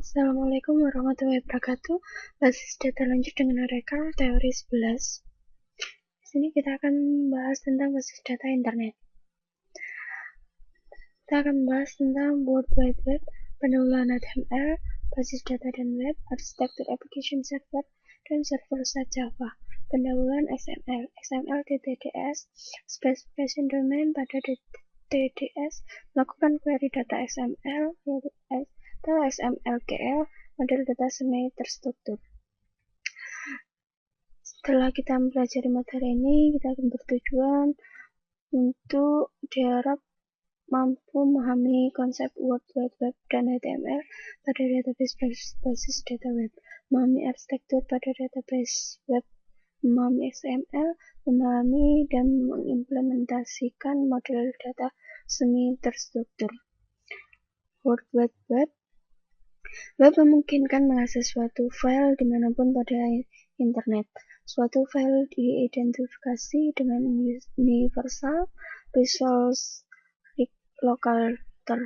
Assalamualaikum warahmatullahi wabarakatuh. Basis data lanjut dengan Oracle teori 11. Di sini kita akan membahas tentang basis data internet. Kita akan membahas tentang World Wide Web, pendahuluan HTML, basis data dan web, arsitektur application server, dan server-side Java. Pendahuluan XML, XML DTDS, specification domain pada DTDS, melakukan query data XML, yaitu atau XML-GL, model data semi terstruktur. Setelah kita mempelajari materi ini, kita akan bertujuan untuk diharap mampu memahami konsep World Wide Web dan HTML pada database basis data web, memahami arsitektur pada database web, memahami XML, memahami dan mengimplementasikan model data semi terstruktur. World Wide Web memungkinkan mengakses suatu file dimanapun pada internet. Suatu file diidentifikasi dengan Universal Resource Locator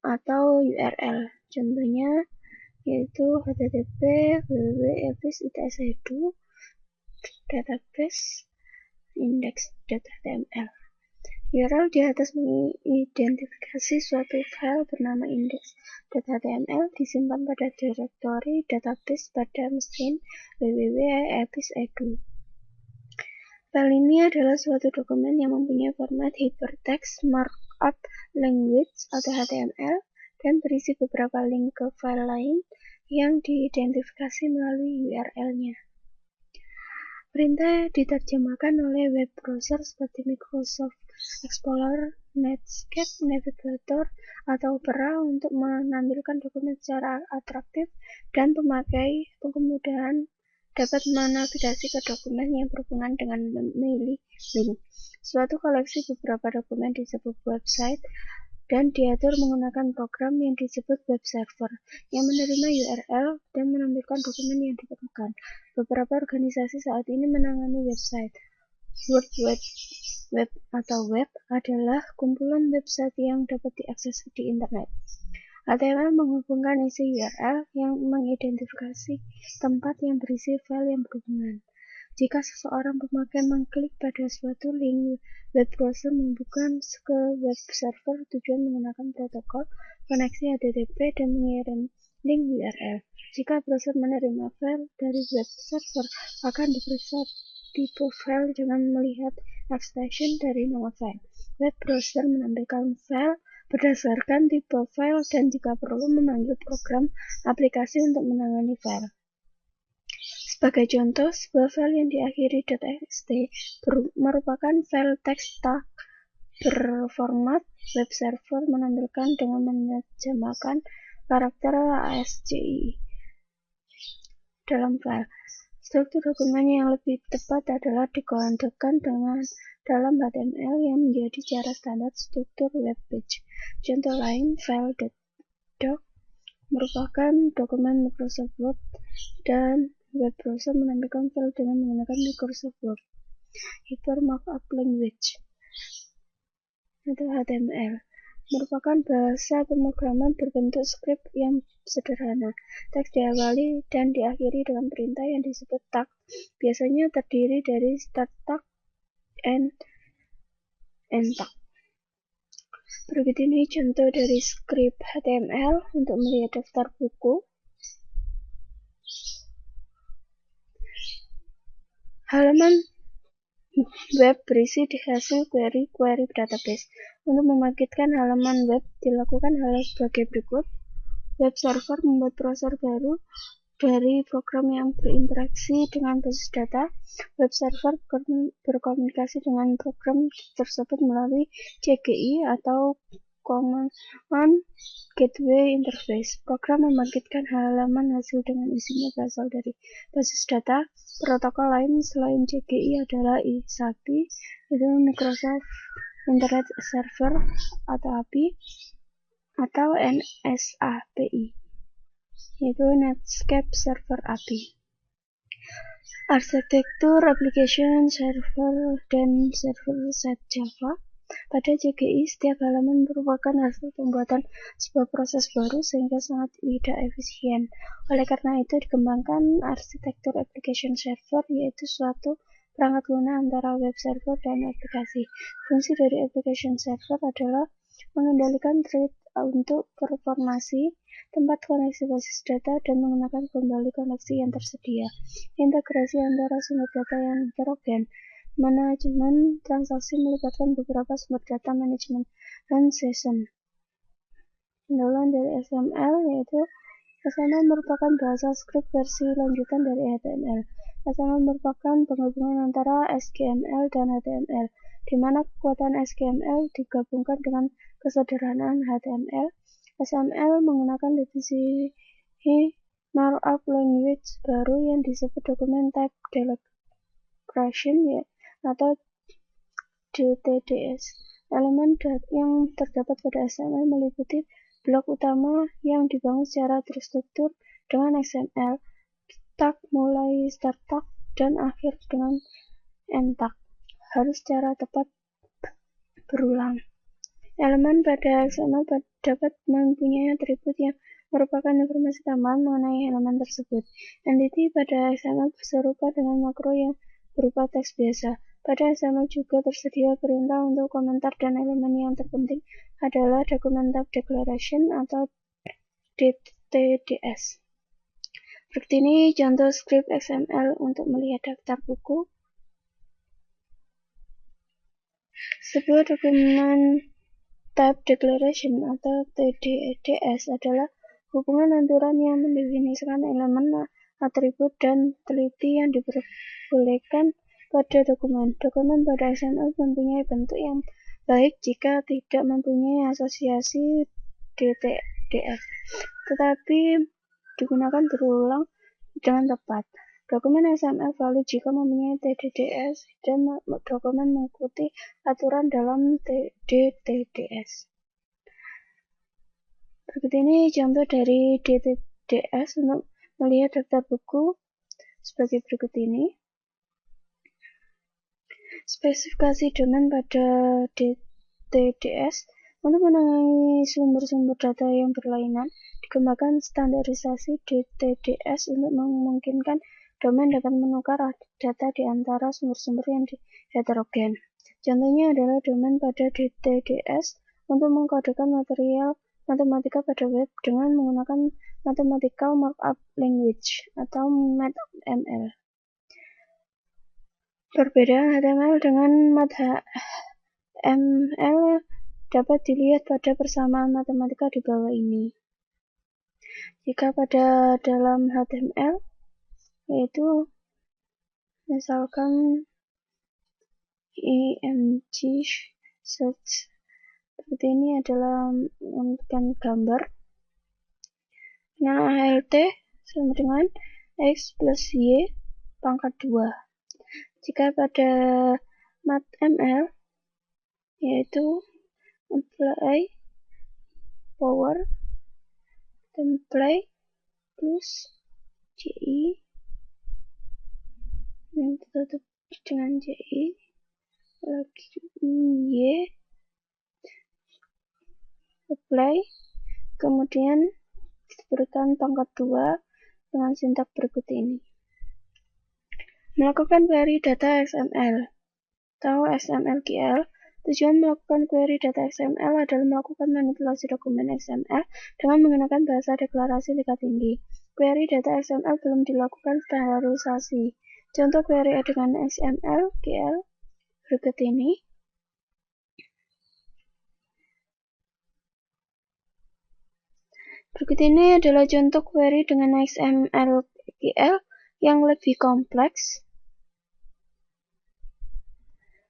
atau URL. Contohnya yaitu http www.epic.edu database index.html. URL di atas mengidentifikasi suatu file bernama index.html disimpan pada direktori database pada mesin www.epic.edu. File ini adalah suatu dokumen yang mempunyai format hypertext markup language atau HTML dan berisi beberapa link ke file lain yang diidentifikasi melalui URL-nya. Perintah diterjemahkan oleh web browser seperti Microsoft Explorer, Netscape Navigator, atau Opera untuk menampilkan dokumen secara atraktif dan pemakai kemudahan dapat menavigasi ke dokumen yang berhubungan dengan memilih link. Suatu koleksi beberapa dokumen disebut website dan diatur menggunakan program yang disebut web server yang menerima URL dan menampilkan dokumen yang diperlukan. Beberapa organisasi saat ini menangani website. World Wide Web atau web adalah kumpulan website yang dapat diakses di internet. HTML menghubungkan isi URL yang mengidentifikasi tempat yang berisi file yang berhubungan. Jika seseorang pemakai mengklik pada suatu link, web browser membuka ke web server tujuan menggunakan protokol koneksi HTTP dan mengirim link URL. Jika browser menerima file dari web server, akan diperiksa tipe file dengan melihat extension dari nama file. Web browser menampilkan file berdasarkan tipe file dan jika perlu memanggil program aplikasi untuk menangani file. Sebagai contoh, sebuah file yang diakhiri .txt merupakan file teks tag berformat. Web server menampilkan dengan menerjemahkan karakter ASCII dalam file. Struktur dokumen yang lebih tepat adalah dikodekan dalam HTML yang menjadi cara standar struktur web page. Contoh lain, file.doc merupakan dokumen Microsoft Word dan web browser menampilkan file dengan menggunakan Microsoft Word. Hypermarkup Language atau HTML merupakan bahasa pemrograman berbentuk script yang sederhana. Teks diawali dan diakhiri dengan perintah yang disebut tag. Biasanya terdiri dari start tag, end tag. Berikut ini contoh dari script HTML untuk melihat daftar buku. Halaman web berisi di hasil query database. Untuk membangkitkan halaman web, dilakukan hal sebagai berikut. Web server membuat browser baru dari program yang berinteraksi dengan basis data. Web server berkomunikasi dengan program tersebut melalui CGI atau Command Gateway Interface. Program membangkitkan halaman hasil dengan isinya berasal dari basis data. Protokol lain selain CGI adalah ISAPI, yaitu Microsoft Internet Server atau API, atau NSAPI, yaitu Netscape Server API. Arsitektur application server dan server-side Java. Pada JGI, setiap halaman merupakan hasil pembuatan sebuah proses baru sehingga sangat tidak efisien. Oleh karena itu, dikembangkan arsitektur application server, yaitu suatu perangkat lunak antara web server dan aplikasi. Fungsi dari application server adalah mengendalikan thread untuk performasi, tempat koneksi basis data, dan menggunakan kembali koneksi yang tersedia. Integrasi antara sumber data yang heterogen. Manajemen transaksi melibatkan beberapa sumber data manajemen dan session. Pendahuluan dari XML yaitu XML merupakan bahasa skrip versi lanjutan dari HTML. XML merupakan penggabungan antara SGML dan HTML, di mana kekuatan SGML digabungkan dengan kesederhanaan HTML. XML menggunakan definisi markup language baru yang disebut Document Type Declaration atau DTDS. Elemen yang terdapat pada XML meliputi blok utama yang dibangun secara terstruktur dengan XML, tag mulai start tag dan akhir dengan end tag, harus secara tepat berulang. Elemen pada XML dapat mempunyai atribut yang merupakan informasi tambahan mengenai elemen tersebut. Entity pada XML serupa dengan makro yang berupa teks biasa. Pada XML juga tersedia perintah untuk komentar dan elemen yang terpenting adalah Document Type Declaration atau DTDS. Berikut ini contoh skrip XML untuk melihat daftar buku. Sebuah Document Type Declaration atau DTDS adalah hubungan aturan yang mendefinisikan elemen, atribut, dan teliti yang diperbolehkan pada dokumen. Dokumen pada XML mempunyai bentuk yang baik jika tidak mempunyai asosiasi DTDS, tetapi digunakan berulang dengan tepat. Dokumen XML valid jika mempunyai DTDS dan dokumen mengikuti aturan dalam DTDS. Berikut ini contoh dari DTDS untuk melihat daftar buku sebagai berikut ini. Spesifikasi domain pada DTDS. Untuk menangani sumber-sumber data yang berlainan, dikembangkan standarisasi DTDS untuk memungkinkan domain dapat menukar data di antara sumber-sumber yang heterogen. Contohnya adalah domain pada DTDS untuk mengkodekan material matematika pada web dengan menggunakan Mathematical Markup Language atau ML. Perbedaan HTML dengan ML dapat dilihat pada persamaan matematika di bawah ini. Jika pada dalam HTML, yaitu misalkan img search, seperti ini adalah menunjukkan gambar dengan ALT sama dengan X plus Y pangkat 2. Jika pada MathML, yaitu apply power template plus JI yang tertutup dengan JI lagi Y apply, kemudian diberikan pangkat 2 dengan sintak berikut ini. Melakukan query data XML atau XML-QL. Tujuan melakukan query data XML adalah melakukan manipulasi dokumen XML dengan menggunakan bahasa deklarasi tingkat tinggi. Query data XML belum dilakukan standarisasi. Contoh query dengan XML-QL berikut ini. Berikut ini adalah contoh query dengan XML-QL yang lebih kompleks.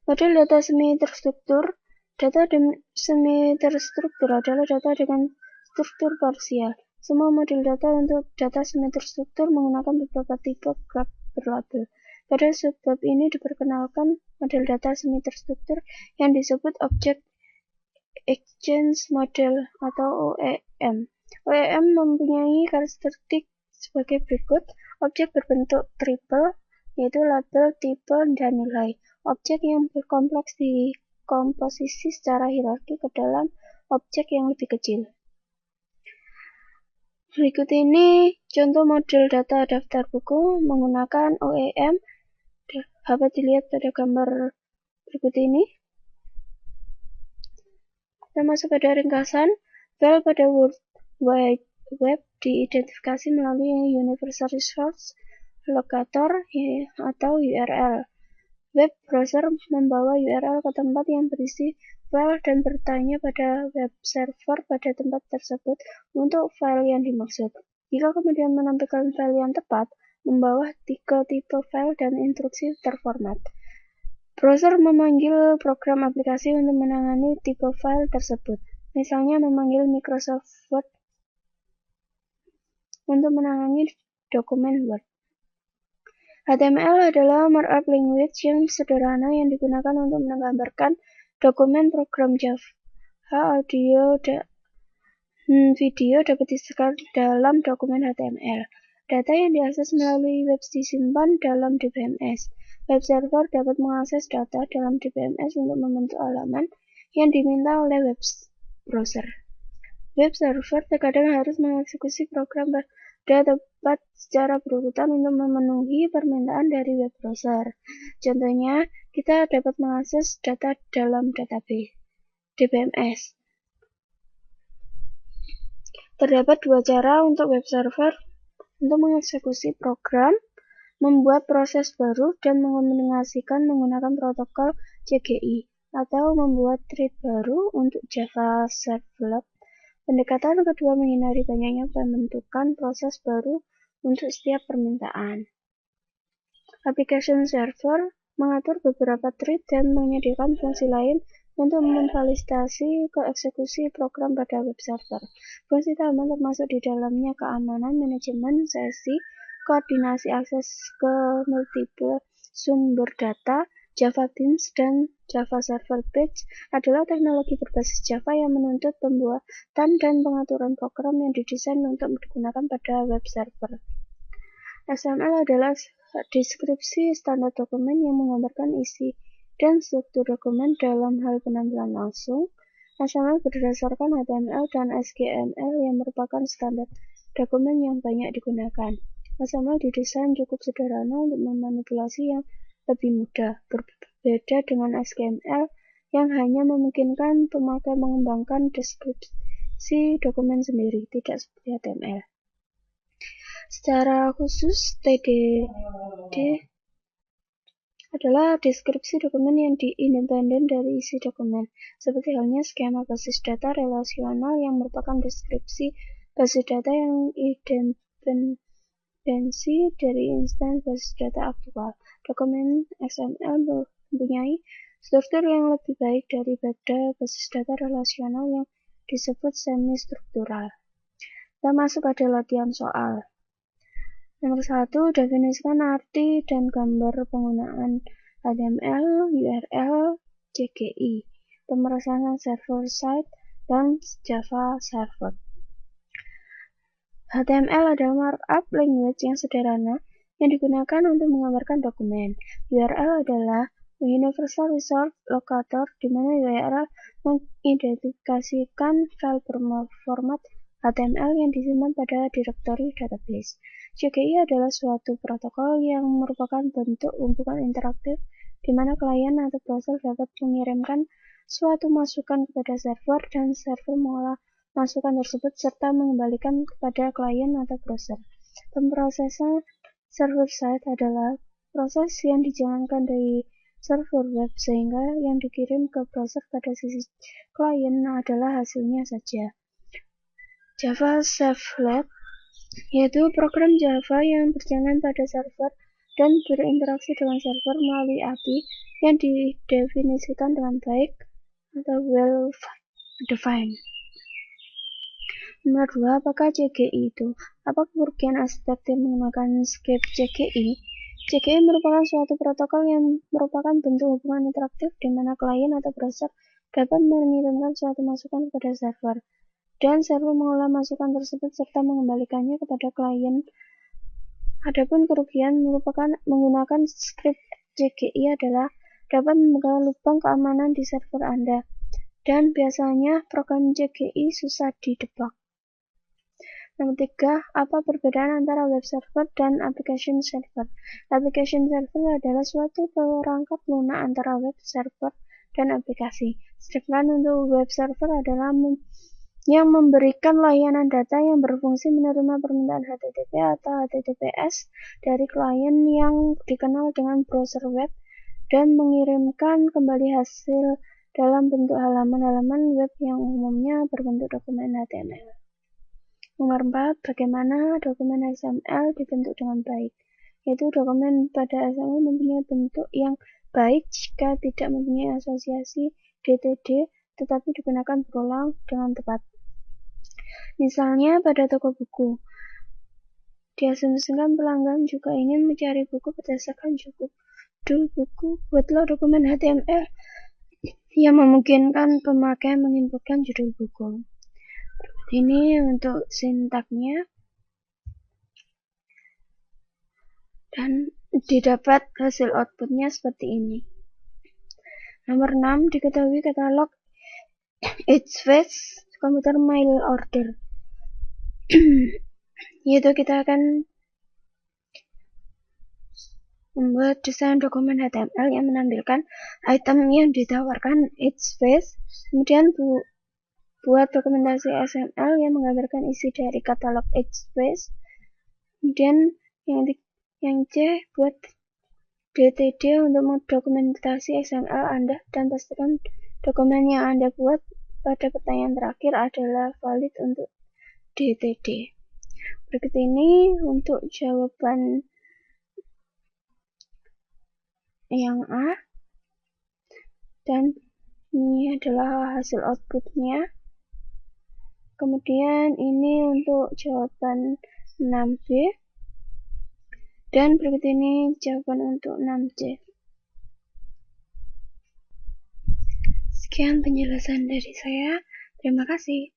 Model data semi-terstruktur. Data semi-terstruktur adalah data dengan struktur parsial. Semua model data untuk data semi-terstruktur menggunakan beberapa tipe graf berlabel. Pada subbab ini diperkenalkan model data semi-terstruktur yang disebut Object Exchange Model atau OEM. OEM mempunyai karakteristik sebagai berikut. Objek berbentuk triple, yaitu label, tipe, dan nilai. Objek yang berkompleks di komposisi secara hierarki ke dalam objek yang lebih kecil. Berikut ini contoh model data daftar buku menggunakan OEM. Dapat dilihat pada gambar berikut ini. Kita masuk pada ringkasan. File pada World Wide Web diidentifikasi melalui Universal Resource Locator atau URL. Web browser membawa URL ke tempat yang berisi file dan bertanya pada web server pada tempat tersebut untuk file yang dimaksud. Jika kemudian menampilkan file yang tepat, membawa tipe file dan instruksi terformat. Browser memanggil program aplikasi untuk menangani tipe file tersebut. Misalnya memanggil Microsoft Word untuk menangani dokumen Word. HTML adalah markup language yang sederhana yang digunakan untuk menggambarkan dokumen program Java, audio, dan video dapat disebar dalam dokumen HTML. Data yang diakses melalui web disimpan dalam DBMS. Web server dapat mengakses data dalam DBMS untuk membentuk halaman yang diminta oleh web browser. Web server terkadang harus mengeksekusi program pada tempat secara berurutan untuk memenuhi permintaan dari web browser. Contohnya, kita dapat mengakses data dalam database DBMS. Terdapat dua cara untuk web server untuk mengeksekusi program, membuat proses baru, dan mengomunikasikan menggunakan protokol CGI, atau membuat thread baru untuk Java Servlet. Pendekatan kedua menghindari banyaknya pembentukan proses baru untuk setiap permintaan. Application server mengatur beberapa thread dan menyediakan fungsi lain untuk memfasilitasi eksekusi program pada web server. Fungsi utama termasuk di dalamnya keamanan, manajemen sesi, koordinasi akses ke multiple sumber data. Java Beans dan Java Server Page adalah teknologi berbasis Java yang menuntut pembuatan dan pengaturan program yang didesain untuk digunakan pada web server. XML adalah deskripsi standar dokumen yang menggambarkan isi dan struktur dokumen dalam hal penampilan langsung. XML berdasarkan HTML dan HTML yang merupakan standar dokumen yang banyak digunakan. XML didesain cukup sederhana untuk memanipulasi yang lebih mudah, berbeda dengan HTML yang hanya memungkinkan pemakai mengembangkan deskripsi dokumen sendiri, tidak seperti HTML. Secara khusus, TDD adalah deskripsi dokumen yang independen dari isi dokumen, seperti halnya skema basis data relasional yang merupakan deskripsi basis data yang independensi dari instansi basis data aktual. Dokumen XML mempunyai struktur yang lebih baik daripada basis data relasional yang disebut semi-struktural. Kita masuk pada latihan soal. Nomor 1, definisikan arti dan gambar penggunaan HTML, URL, CGI, pemrosesan server-side, dan Java Server. HTML adalah markup language yang sederhana yang digunakan untuk menggambarkan dokumen. URL adalah Universal Resource Locator, di mana URL mengidentifikasikan file berformat HTML yang disimpan pada direktori database. CGI adalah suatu protokol yang merupakan bentuk hubungan interaktif di mana klien atau browser dapat mengirimkan suatu masukan kepada server dan server mengolah masukan tersebut serta mengembalikan kepada klien atau browser. Pemrosesan server-side adalah proses yang dijalankan dari server web sehingga yang dikirim ke browser pada sisi klien adalah hasilnya saja. Java Servlet yaitu program Java yang berjalan pada server dan berinteraksi dengan server melalui API yang didefinisikan dengan baik atau well-defined. Nomor 2, apakah CGI itu? Apa kerugian arsitektur menggunakan script CGI? CGI merupakan suatu protokol yang merupakan bentuk hubungan interaktif di mana klien atau browser dapat mengirimkan suatu masukan kepada server, dan server mengolah masukan tersebut serta mengembalikannya kepada klien. Adapun kerugian menggunakan script CGI adalah dapat membuka lubang keamanan di server Anda. Dan biasanya program CGI susah didebak. Nomor 3, apa perbedaan antara web server dan application server? Application server adalah suatu perangkat lunak antara web server dan aplikasi. Sedangkan untuk web server adalah yang memberikan layanan data yang berfungsi menerima permintaan HTTP atau HTTPS dari klien yang dikenal dengan browser web dan mengirimkan kembali hasil dalam bentuk halaman-halaman web yang umumnya berbentuk dokumen HTML. Nomor 4, bagaimana dokumen XML dibentuk dengan baik? Yaitu dokumen pada asalnya mempunyai bentuk yang baik jika tidak mempunyai asosiasi DTD tetapi digunakan berulang dengan tepat. Misalnya pada toko buku, diasumsikan pelanggan juga ingin mencari buku berdasarkan judul buku. Buatlah dokumen HTML yang memungkinkan pemakai menginputkan judul buku. Ini untuk sintaknya. Dan didapat hasil outputnya seperti ini. Nomor 6, diketahui katalog HFS komputer mail order. Yaitu kita akan membuat desain dokumen HTML yang menampilkan item yang ditawarkan HFS, kemudian buat dokumentasi XML yang menggambarkan isi dari katalog HFS, kemudian yang C buat DTD untuk mendokumentasi XML Anda, dan pastikan dokumen yang Anda buat pada pertanyaan terakhir adalah valid untuk DTD. Berikut ini untuk jawaban yang A, dan ini adalah hasil outputnya. Kemudian ini untuk jawaban 6B, dan berikut ini jawaban untuk 6C. Sekian penjelasan dari saya. Terima kasih.